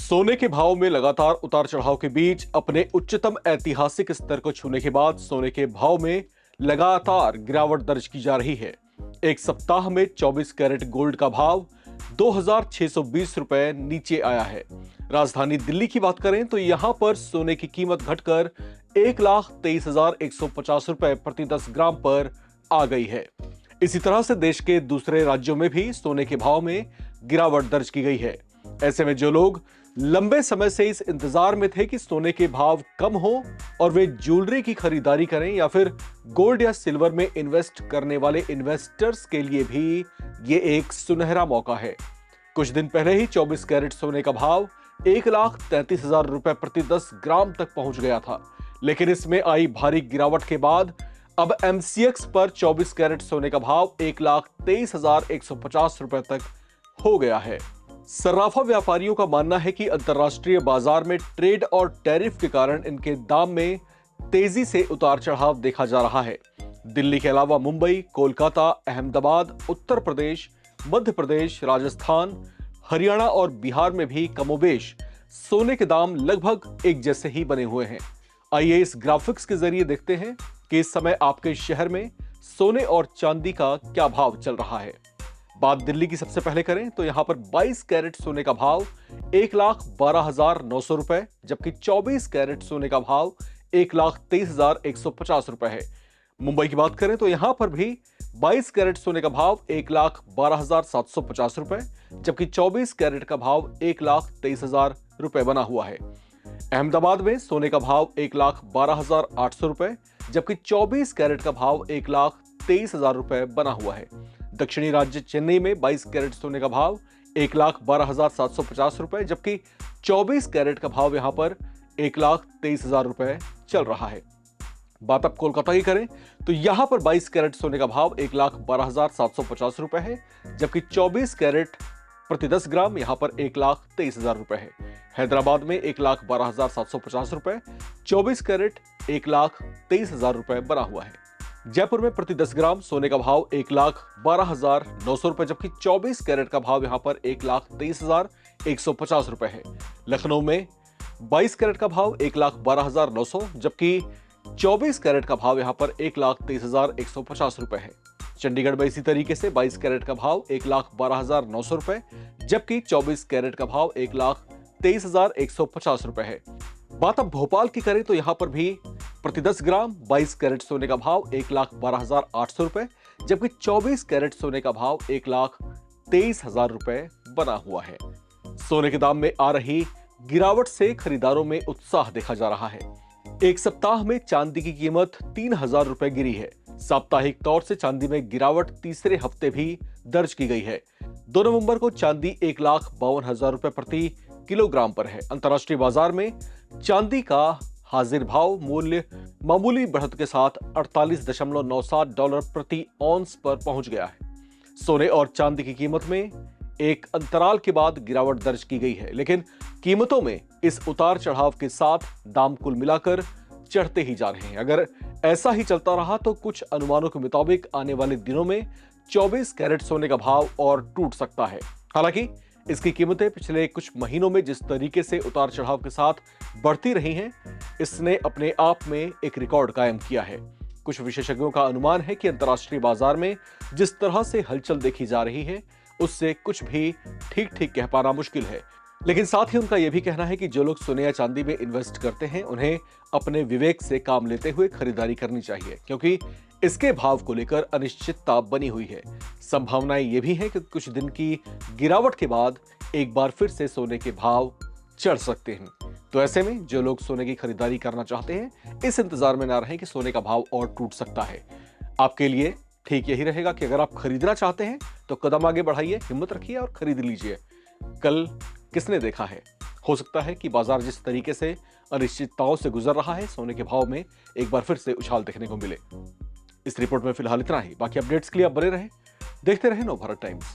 सोने के भाव में लगातार उतार चढ़ाव के बीच अपने उच्चतम ऐतिहासिक स्तर को छूने के बाद सोने के भाव में लगातार गिरावट दर्ज की जा रही है। एक सप्ताह में 24 कैरेट गोल्ड का भाव 2,620 रुपए नीचे आया है। राजधानी दिल्ली की बात करें तो यहां पर सोने की कीमत घटकर 1,23,150 रुपए प्रति 10 ग्राम पर आ गई है। इसी तरह से देश के दूसरे राज्यों में भी सोने के भाव में गिरावट दर्ज की गई है। ऐसे में जो लोग लंबे समय से इस इंतजार में थे कि सोने के भाव कम हो और वे ज्वेलरी की खरीदारी करें या फिर गोल्ड या सिल्वर में इन्वेस्ट करने वाले इन्वेस्टर्स के लिए भी ये एक सुनहरा मौका है। कुछ दिन पहले ही 24 कैरेट सोने का भाव 1,33,000 रुपए प्रति 10 ग्राम तक पहुंच गया था, लेकिन इसमें आई भारी गिरावट के बाद अब MCX पर 24 कैरेट सोने का भाव 1,23,150 रुपए तक हो गया है। सर्राफा व्यापारियों का मानना है कि अंतर्राष्ट्रीय बाजार में ट्रेड और टैरिफ के कारण इनके दाम में तेजी से उतार चढ़ाव देखा जा रहा है। दिल्ली के अलावा मुंबई, कोलकाता, अहमदाबाद, उत्तर प्रदेश, मध्य प्रदेश, राजस्थान, हरियाणा और बिहार में भी कमोबेश सोने के दाम लगभग एक जैसे ही बने हुए हैं। आइए इस ग्राफिक्स के जरिए देखते हैं कि इस समय आपके शहर में सोने और चांदी का क्या भाव चल रहा है। बात दिल्ली की सबसे पहले करें तो यहां पर 22 कैरेट सोने का भाव 1,12,900 रुपए, जबकि 24 कैरेट सोने का भाव 1,23,150 रुपए है। मुंबई की बात करें तो यहां पर भी 22 कैरेट सोने का भाव 1,12,750 रुपए, जबकि 24 कैरेट का भाव 1,23,000 रुपए बना हुआ है। अहमदाबाद में सोने का भाव 1,12,800 रुपए, जबकि 24 कैरेट का भाव 1,23,000 रुपए बना हुआ है। दक्षिणी राज्य चेन्नई में 22 कैरेट सोने का भाव 1,12,750 रुपए, जबकि 24 कैरेट का भाव यहां पर 1,23,000 रुपए चल रहा है। बात अब कोलकाता की करें तो यहां पर 22 कैरेट सोने का भाव 1,12,750 रुपए है, जबकि 24 कैरेट प्रति 10 ग्राम यहां पर 1,23,000 रुपए है। हैदराबाद में 1,12,750 रुपए, 24 कैरेट 1,23,000 रुपए बना हुआ है। जयपुर में प्रति 10 ग्राम सोने का भाव 1,12,900 रुपए, जबकि 24 कैरेट का भाव यहां पर 1,23,150 रुपए है। लखनऊ में 22 कैरेट का भाव 1,12,900, जबकि 24 कैरेट का भाव यहां पर 1,23,150 रुपए है। चंडीगढ़ में इसी तरीके से 22 कैरेट का भाव 1,12,900 रुपए, जबकि 24 कैरेट का भाव 1,23,150 रुपए है। बात अब भोपाल की करें तो यहां पर भी प्रति 10 ग्राम 22 कैरेट सोने का भाव 1,12,800 रुपए, जबकि 24 कैरेट सोने का भाव 1,23,000 रुपए बना हुआ है। सोने के दाम में आ रही गिरावट से खरीदारों में उत्साह देखा जा रहा है। एक सप्ताह में चांदी की कीमत 3,000 रुपए गिरी है। साप्ताहिक तौर से चांदी में गिरावट तीसरे हफ्ते भी दर्ज की गई है। 2 नवंबर को चांदी 1,52,000 रुपए प्रति किलोग्राम पर है। अंतर्राष्ट्रीय बाजार में चांदी का हाजिर भाव मूल्य मामूली बढ़त के साथ $48.97 प्रति औंस पर पहुंच गया है। सोने और चांदी की कीमत में एक अंतराल के बाद गिरावट दर्ज की गई है, लेकिन कीमतों में इस उतार चढ़ाव के साथ दाम कुल मिलाकर चढ़ते ही जा रहे हैं। अगर ऐसा ही चलता रहा तो कुछ अनुमानों के मुताबिक आने वाले दिनों में 24 कैरेट सोने का भाव और टूट सकता है। हालांकि इसकी कीमतें पिछले कुछ महीनों में जिस तरीके से उतार चढ़ाव के साथ बढ़ती रही हैं, इसने अपने आप में एक रिकॉर्ड कायम किया है। कुछ विशेषज्ञों का अनुमान है कि अंतर्राष्ट्रीय बाजार में जिस तरह से हलचल देखी जा रही है, उससे कुछ भी ठीक ठीक कह पाना मुश्किल है। लेकिन साथ ही उनका यह भी कहना है कि जो लोग सोने या चांदी में इन्वेस्ट करते हैं, उन्हें अपने विवेक से काम लेते हुए खरीदारी करनी चाहिए, क्योंकि इसके भाव को लेकर अनिश्चितता बनी हुई है। संभावनाएं ये भी हैं कि कुछ दिन की गिरावट के बाद एक बार फिर से सोने के भाव चढ़ सकते हैं। तो ऐसे में जो लोग सोने की खरीदारी करना चाहते हैं, इस इंतजार में ना रहें कि सोने का भाव और टूट सकता है। आपके लिए ठीक यही रहेगा कि अगर आप खरीदना चाहते हैं तो कदम आगे बढ़ाइए, हिम्मत रखिए और खरीद लीजिए। कल किसने देखा है, हो सकता है कि बाजार जिस तरीके से अनिश्चितताओं से गुजर रहा है, सोने के भाव में एक बार फिर से उछाल देखने को मिले। इस रिपोर्ट में फिलहाल इतना ही। बाकी अपडेट्स के लिए आप बने रहें, देखते रहें नवभारत टाइम्स।